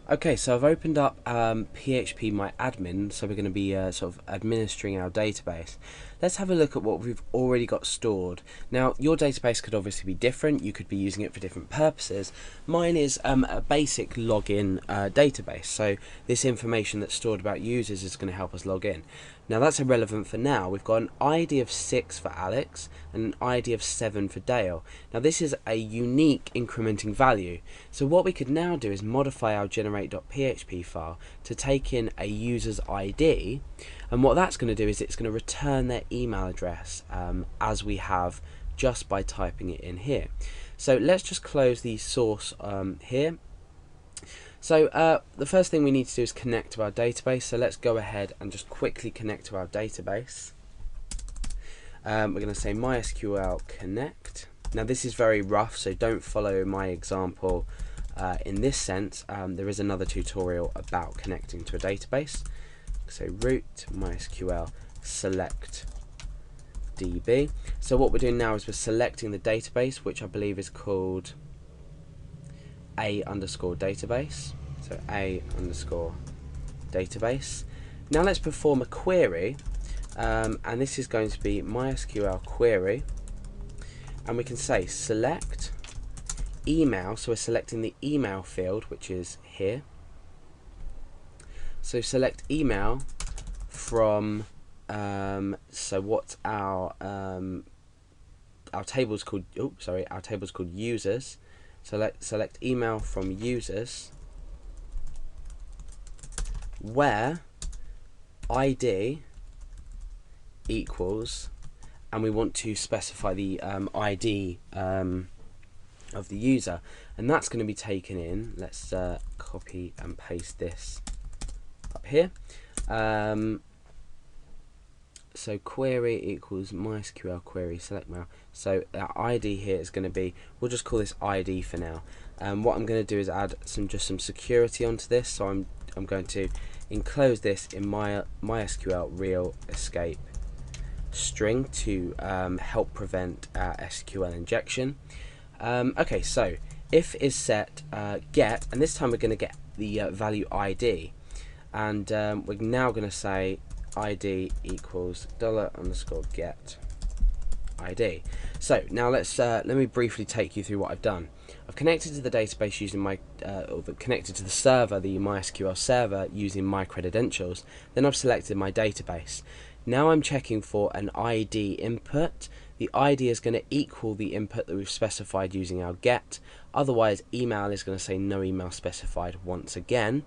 Okay, so I've opened up PHP My Admin, so we're going to be sort of administering our database. Let's have a look at what we've already got stored. Now, your database could obviously be different. You could be using it for different purposes. Mine is a basic login database, so this information that's stored about users is going to help us log in. Now, that's irrelevant for now. We've got an ID of 6 for Alex and an ID of 7 for Dale. Now, this is a unique incrementing value. So what we could now do is modify our generate.php file to take in a user's ID, and what that's going to do is it's going to return their email address as we have just by typing it in here. So let's just close the source here. So the first thing we need to do is connect to our database. So let's go ahead and just quickly connect to our database. We're going to say MySQL connect. Now this is very rough, so don't follow my example in this sense. There is another tutorial about connecting to a database. So root MySQL select DB. So what we're doing now is we're selecting the database, which I believe is called A_database. So A_database. Now let's perform a query, and this is going to be MySQL query, and we can say select email. So we're selecting the email field, which is here. So select email from so what's our table's called our table's called users. So let's select email from users, where ID equals, and we want to specify the ID of the user, and that's going to be taken in. Let's copy and paste this up here. So query equals MySQL query select mail. So our ID here is going to be, we'll just call this ID for now. What I'm going to do is add just some security onto this. So I'm going to enclose this in MySQL real escape string to help prevent SQL injection. Okay, so if is set get, and this time we're going to get the value ID, and we're now going to say ID equals $_get ID. So now let me briefly take you through what I've done. I've connected to the database using connected to the server, the MySQL server, using my credentials. Then I've selected my database. Now I'm checking for an ID input. The ID is going to equal the input that we've specified using our get. Otherwise, email is going to say no email specified once again.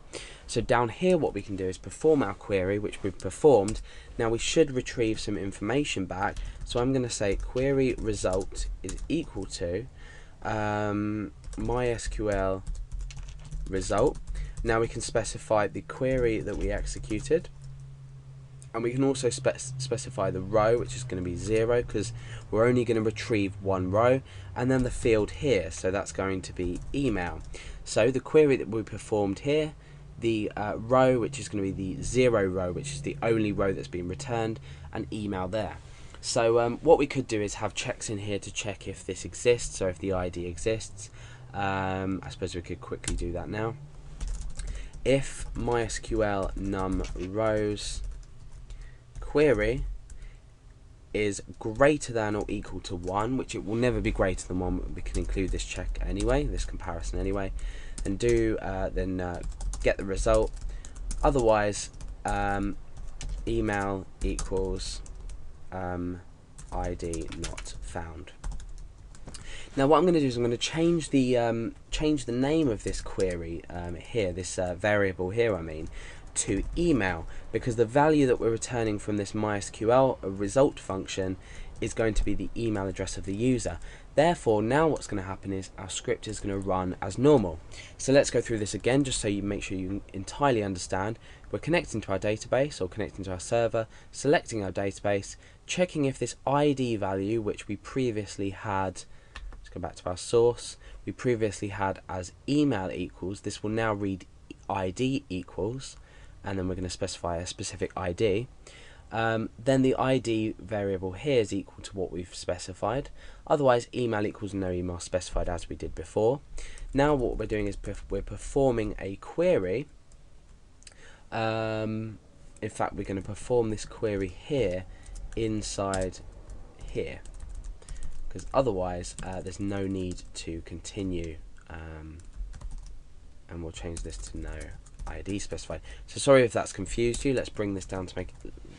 So down here, what we can do is perform our query, which we've performed. Now we should retrieve some information back. So I'm going to say query result is equal to MySQL result. Now we can specify the query that we executed. And we can also specify the row, which is going to be 0, because we're only going to retrieve one row, and then the field here, so that's going to be email. So the query that we performed here, the row, which is going to be the 0 row, which is the only row that's been returned, and email there. So what we could do is have checks in here to check if this exists, or if the ID exists. I suppose we could quickly do that now. If MySQL num rows query is greater than or equal to 1, which it will never be greater than 1, we can include this check anyway, this comparison anyway, and get the result. Otherwise, email equals ID not found. Now what I'm going to do is I'm going to change the name of this query here, this variable here, to email, because the value that we're returning from this MySQL result function is going to be the email address of the user. Therefore, now what's going to happen is our script is going to run as normal. So let's go through this again, just so you make sure you entirely understand. We're connecting to our database, or connecting to our server, selecting our database, checking if this ID value, which we previously had, let's go back to our source, we previously had as email equals, this will now read ID equals, and then we're going to specify a specific ID. Then the ID variable here is equal to what we've specified. Otherwise, email equals no email specified as we did before. Now what we're doing is we're performing a query. In fact, we're going to perform this query here inside here, because otherwise there's no need to continue, and we'll change this to no ID specified. So sorry if that's confused you. Let's bring this down to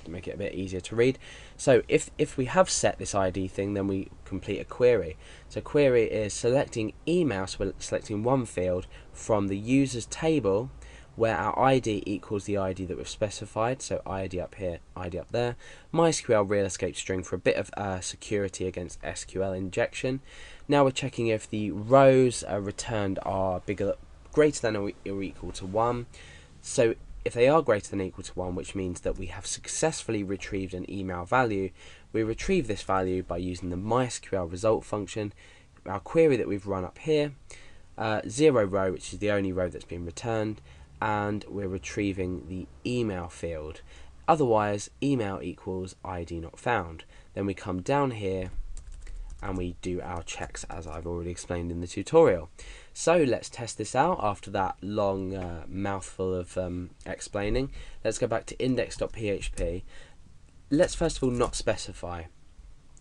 make it a bit easier to read. So if we have set this ID thing, then we complete a query. So query is selecting email, so we're selecting one field from the users table where our ID equals the ID that we've specified, so ID up here, ID up there. MySQL real escape string for a bit of security against SQL injection. Now we're checking if the rows returned are greater than or equal to 1. So if they are greater than or equal to 1, which means that we have successfully retrieved an email value, we retrieve this value by using the MySQL result function, our query that we've run up here, 0 row, which is the only row that's been returned, and we're retrieving the email field. Otherwise, email equals ID not found. Then we come down here and we do our checks as I've already explained in the tutorial. So let's test this out after that long mouthful of explaining. Let's go back to index.php. Let's first of all not specify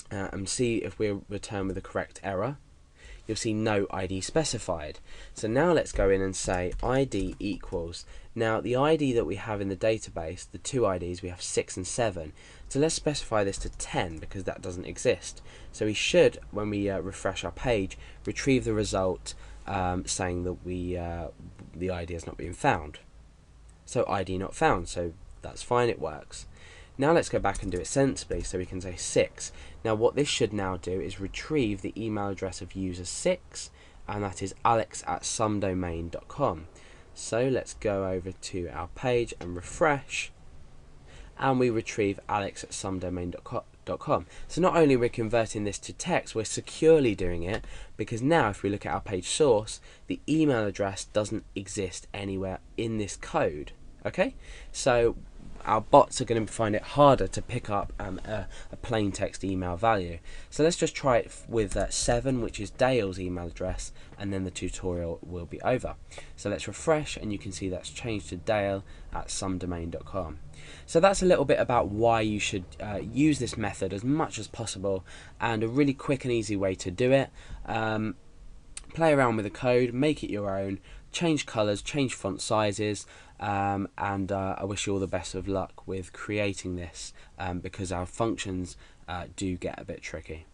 and see if we return with the correct error. You'll see no ID specified. So now let's go in and say ID equals. Now the ID that we have in the database, the two IDs, we have 6 and 7. So let's specify this to 10 because that doesn't exist. So we should, when we refresh our page, retrieve the result saying that the ID has not been found. So ID not found, so that's fine, it works. Now let's go back and do it sensibly, so we can say 6. Now what this should now do is retrieve the email address of user 6, and that is alex@somedomain.com. So let's go over to our page and refresh, and we retrieve alex@somedomain.com. So not only are we converting this to text, we're securely doing it, because now if we look at our page source, the email address doesn't exist anywhere in this code. Okay, so our bots are going to find it harder to pick up a plain text email value. So let's just try it with 7, which is Dale's email address, and then the tutorial will be over. So let's refresh, and you can see that's changed to dale@somedomain.com. So that's a little bit about why you should use this method as much as possible, and a really quick and easy way to do it. Play around with the code, make it your own, change colors, change font sizes, and I wish you all the best of luck with creating this, because our functions do get a bit tricky.